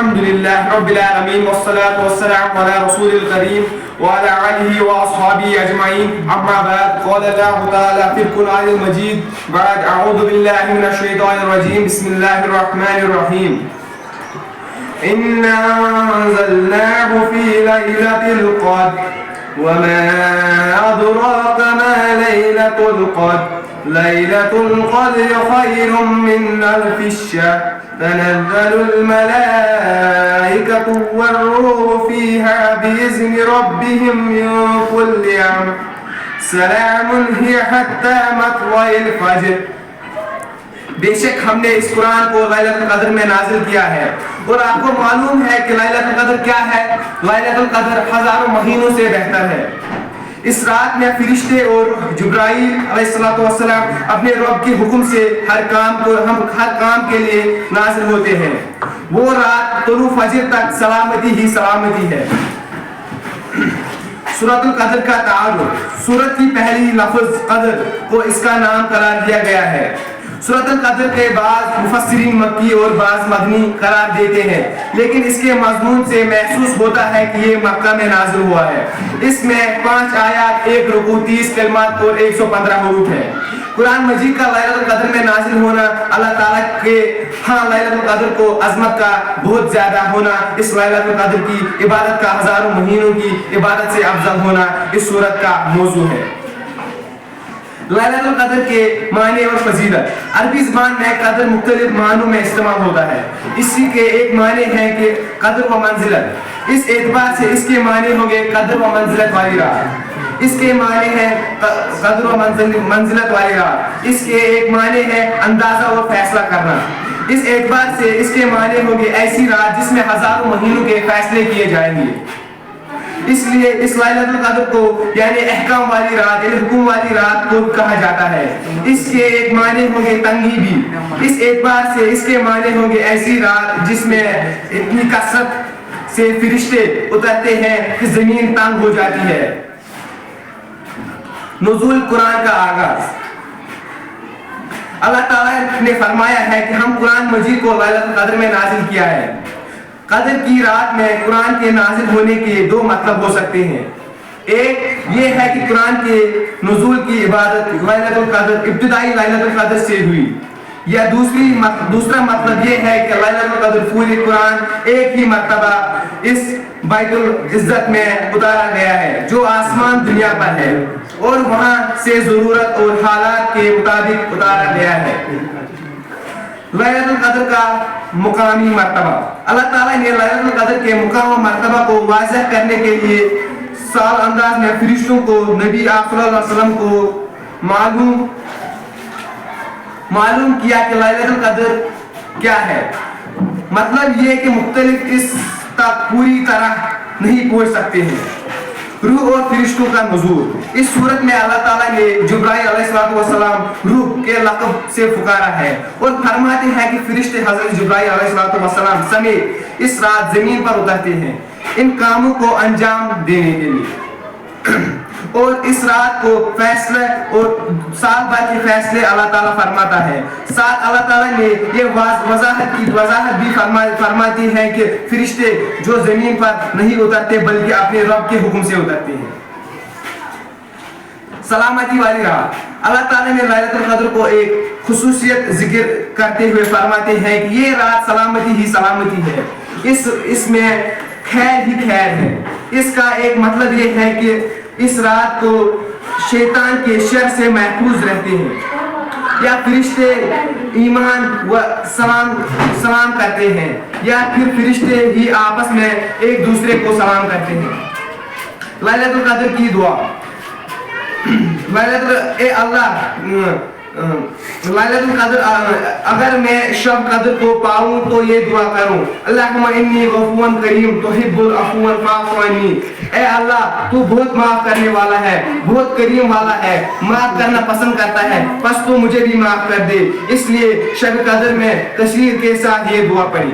الحمد لله رب العالمين والصلاة والسلام على رسول الكريم وعلى آله وأصحابه أجمعين. أما بعد قال الله تعالى في القرآن المجيد بعد أعوذ بالله من الشيطان الرجيم بسم الله الرحمن الرحيم. إنا أنزلناه في ليلة القدر وما أدراك ما ليلة القدر ليلة القدر خير من ألف الشهر تنزل الملائكة والروح فيها بإذن ربهم من كل أمر سلام هي حتى مطلع الفجر. बेशक हमने इस कुरान को लैलतुल कद्र में नाजिल किया है और आपको मालूम है कि लैलतुल कद्र क्या है. लैलतुल कद्र हजारों महीनों से बेहतर है. इस रात में फरिश्ते और जिब्राइल अलैहिस्सलाम अपने रब के हुक्म से हर काम के लिए नाजिल होते हैं. वो रात तुलू फजर तक सलामती ही सलामती है. सूरतुल कद्र का तारुफ. सूरत की पहली लफ्ज कद्र को इसका नाम करार दिया गया है. सूरतुल कद्र के बाद मुफस्सिरीन मक्की और बाज़ मदनी करार देते हैं, लेकिन इसके मज़मून से महसूस होता है कि ये मक्का में नाज़िल हुआ है. इसमें 5 आयत, 1 रुकू, 30 कलमात और 115 हुरूफ है. कुरान मजीद का लैलतुल कद्र में नाज़िल होना अल्लाह ताला के लैलतुल कद्र को अज़मत का बहुत ज़्यादा होना, इस लैलतुल कद्र की इबादत का हज़ारों महीनों की इबादत से अफजल होना इस सूरत का मौजू है. लैलतुल कद्र के माने और फजीलत. अरबी ज़बान में कद्र मुख्तलिफ मानों में इस्तेमाल होता है. इसी के एक माने हैं कि कद्र व मंजिलत. इस एतबार से इसके माने होंगे कद्र व मंजिलत वाली रात. इसके माने हैं कद्र व मंजिलत वाली रात. इसके एक माने हैं अंदाजा और फैसला करना. इस एतबार से इसके माने होंगे ऐसी रात जिसमें हजारों महीनों के फैसले किए जाएंगे. इसलिए इस लैलतुल कद्र को यानी अहकाम वाली रात यानी हुक्म वाली रात को कहा जाता है. इसके एक माने होंगे तंगी भी. इस एतबार से इसके माने होंगे ऐसी रात जिसमें इतनी कसरत से फरिश्ते उतरते हैं कि जमीन तंग हो जाती है. नुज़ूल कुरान का आगाज. अल्लाह ताला ने फरमाया है कि हम कुरान मजीद को लैलतुल कद्र में नाजिल किया है. कद्र की रात में कुरान के नाजिल होने के 2 मतलब हो सकते हैं. एक ये है कि कुरान के नुज़ूल की इबादत लैलतुल कद्र इब्तिदाई लैलतुल कद्र से हुई, या दूसरा मतलब ये है कि लैलतुल कद्र पूरे कुरान एक ही मर्तबा इस बैतुल इज्जत में उतारा गया है जो आसमान दुनिया पर है और वहां से जरूरत और हालात के मुताबिक उतारा गया है. लैलतुल कद्र का मुकामी मर्तबा. अल्लाह ताला ने लैलतुल कद्र के मुकाम व मर्तबा को वाज़ह करने के लिए साल अंदाज में फरिश्तों को नबी सल्लल्लाहु अलैहि वसल्लम को मालूम किया कि लैलतुल कद्र क्या है. मतलब ये कि मुख्तलिफ इस तक पूरी तरह नहीं पहुंच सकते हैं. रूह और फरिश्तों का नुज़ूल. इस सूरत में अल्लाह ताला ने जिब्राइल अलैहिस्सलाम रूह के लक़ब से पुकारा है और फरमाते हैं कि फरिश्ते हज़रत जिब्राइल अलैहिस्सलाम समेत इस रात ज़मीन पर उतरते हैं इन कामों को अंजाम देने के लिए. और इस रात को फैसले और साल भर के फैसले अल्लाह ताला फरमाता है. साथ अल्लाह ताला ने ये वजाहत भी फरमाती है कि फरिश्ते जो जमीन पर नहीं उतरते बल्कि अपने रब के हुक्म से उतरते हैं. सलामती वाली रात. अल्लाह ताला ने लैलतुल कद्र को एक खुसूसियत जिक्र करते हुए फरमाते हैं कि ये रात सलामती ही सलामती है. इसमें खैर ही खैर है. इसका एक मतलब ये है कि इस रात को शैतान के शर से महफूज रहते हैं या फरिश्ते ईमान व सलाम करते हैं या फिर फरिश्ते ही आपस में एक दूसरे को सलाम करते हैं. लैलतुल कद्र की दुआ. लैलतुल कद्र अगर मैं शब कद्र को पाऊं तो ये दुआ करूं, अल्लाहुम्मा इन्नी गफूरुन करीम तुहिब्बुल अफ़्व फ़अफ़ु अन्नी. ए अल्लाह तू बहुत माफ करने वाला है, बहुत करीम वाला है, माफ करना पसंद करता है, बस तू मुझे भी माफ कर दे. इसलिए शब कद्र में तशरीफ के साथ ये दुआ पढ़ी.